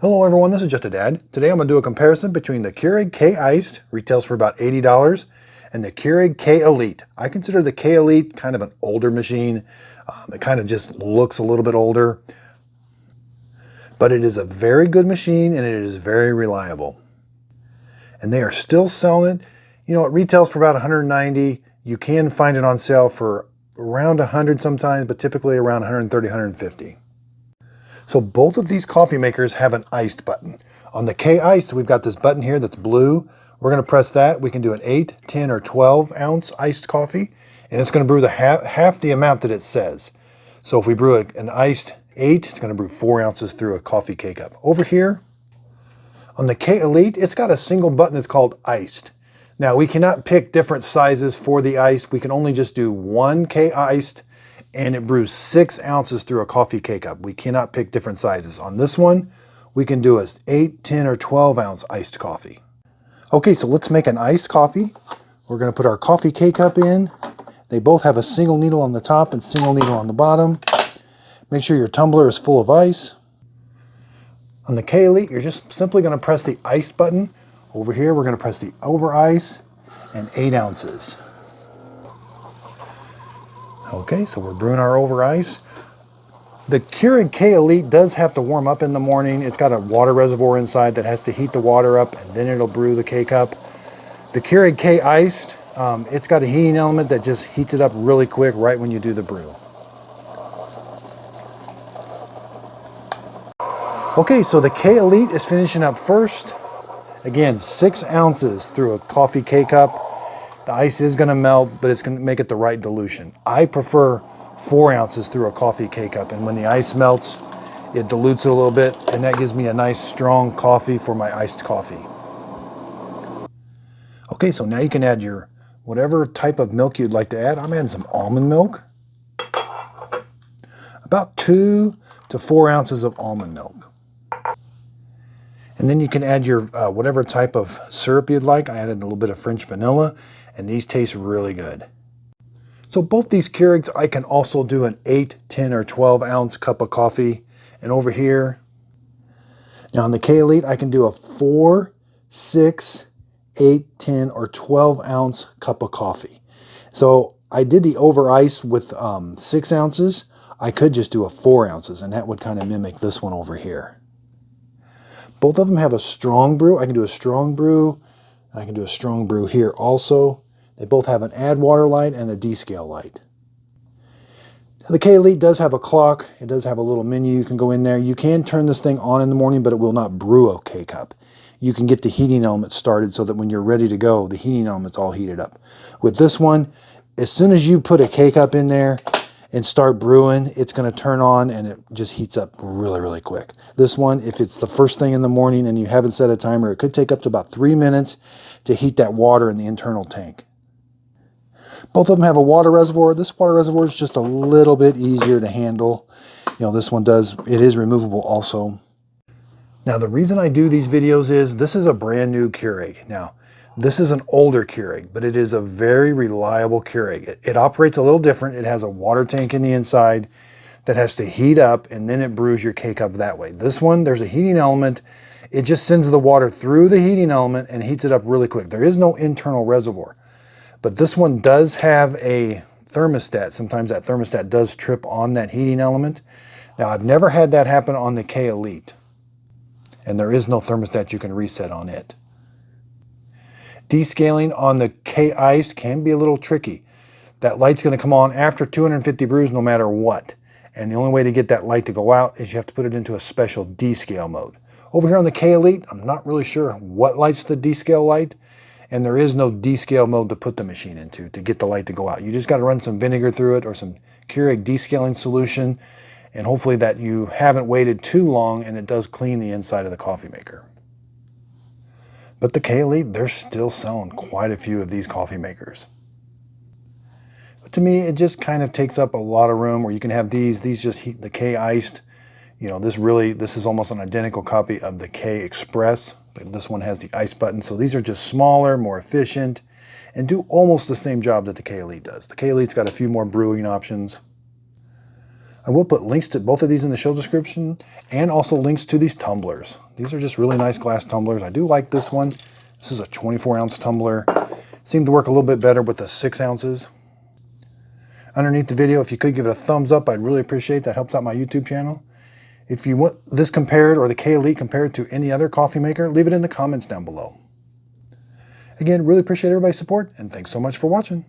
Hello everyone, this is Just a Dad. Today I'm going to do a comparison between the Keurig K-Iced, retails for about $80, and the Keurig K-Elite. I consider the K-Elite kind of an older machine. It kind of just looks a little bit older, but it is a very good machine and it is very reliable. And they are still selling it. You know, it retails for about $190. You can find it on sale for around $100 sometimes, but typically around $130, $150. So both of these coffee makers have an iced button. On the K-Iced, we've got this button here that's blue. We're going to press that. We can do an 8, 10, or 12 ounce iced coffee, and it's going to brew the half the amount that it says. So if we brew an iced 8, it's going to brew 4 ounces through a coffee K-Cup. Over here, on the K-Elite, it's got a single button that's called iced. Now, we cannot pick different sizes for the iced. We can only just do one K-Iced, and it brews 6 ounces through a coffee K-Cup. We cannot pick different sizes. On this one, we can do a 8, 10, or 12 ounce iced coffee. Okay, so let's make an iced coffee. We're going to put our coffee K-Cup in. They both have a single needle on the top and single needle on the bottom. Make sure your tumbler is full of ice. On the K-Elite, you're just simply going to press the ice button. Over here, we're going to press the over ice and 8 ounces. Okay, so we're brewing our over ice. The Keurig K-Elite does have to warm up in the morning. It's got a water reservoir inside that has to heat the water up, and then it'll brew the K-Cup. The Keurig K-Iced, it's got a heating element that just heats it up really quick right when you do the brew. Okay, so the K-Elite is finishing up first. Again, 6 ounces through a coffee K-Cup. The ice is going to melt, but it's going to make it the right dilution. I prefer 4 ounces through a coffee K-Cup, and when the ice melts, it dilutes it a little bit, and that gives me a nice strong coffee for my iced coffee. Okay, so now you can add your whatever type of milk you'd like to add. I'm adding some almond milk. About 2 to 4 ounces of almond milk. And then you can add your whatever type of syrup you'd like. I added a little bit of French vanilla, and these taste really good. So both these Keurigs, I can also do an 8, 10, or 12 ounce cup of coffee. And over here, now on the K-Elite, I can do a 4, 6, 8, 10, or 12 ounce cup of coffee. So I did the over ice with 6 ounces. I could just do a 4 ounces, and that would kind of mimic this one over here. Both of them have a strong brew. I can do a strong brew. I can do a strong brew here also. They both have an add water light and a descale light. The K-Elite does have a clock. It does have a little menu you can go in there. You can turn this thing on in the morning, but it will not brew a K-Cup. You can get the heating element started so that when you're ready to go, the heating element's all heated up. With this one, as soon as you put a K-Cup in there and start brewing, it's going to turn on and it just heats up really, really quick. This one, if it's the first thing in the morning and you haven't set a timer, it could take up to about 3 minutes to heat that water in the internal tank. Both of them have a water reservoir. This water reservoir is just a little bit easier to handle. You know, this one it is removable also. Now, the reason I do these videos is this is a brand new Keurig. Now, this is an older Keurig, but it is a very reliable Keurig. It operates a little different. It has a water tank in the inside that has to heat up, and then it brews your K-Cup that way. This one, there's a heating element. It just sends the water through the heating element and heats it up really quick. There is no internal reservoir. But this one does have a thermostat. Sometimes that thermostat does trip on that heating element. Now, I've never had that happen on the K-Elite, and there is no thermostat you can reset on it. Descaling on the K-Iced can be a little tricky. That light's going to come on after 250 brews no matter what. And the only way to get that light to go out is you have to put it into a special descale mode. Over here on the K-Elite, I'm not really sure what lights the descale light, and there is no descale mode to put the machine into to get the light to go out. You just got to run some vinegar through it or some Keurig descaling solution, and hopefully that you haven't waited too long and it does clean the inside of the coffee maker. But the K-Elite, they're still selling quite a few of these coffee makers. But to me, it just kind of takes up a lot of room where you can have these just heat the K-Iced. You know, this is almost an identical copy of the K-Express. But this one has the ice button. So these are just smaller, more efficient, and do almost the same job that the K-Elite does. The K-Elite's got a few more brewing options. I will put links to both of these in the show description and also links to these tumblers. These are just really nice glass tumblers. I do like this one. This is a 24-ounce tumbler. Seemed to work a little bit better with the 6 ounces. Underneath the video, if you could give it a thumbs up, I'd really appreciate that. Helps out my YouTube channel. If you want this compared or the K-Elite compared to any other coffee maker, leave it in the comments down below. Again, really appreciate everybody's support, and thanks so much for watching.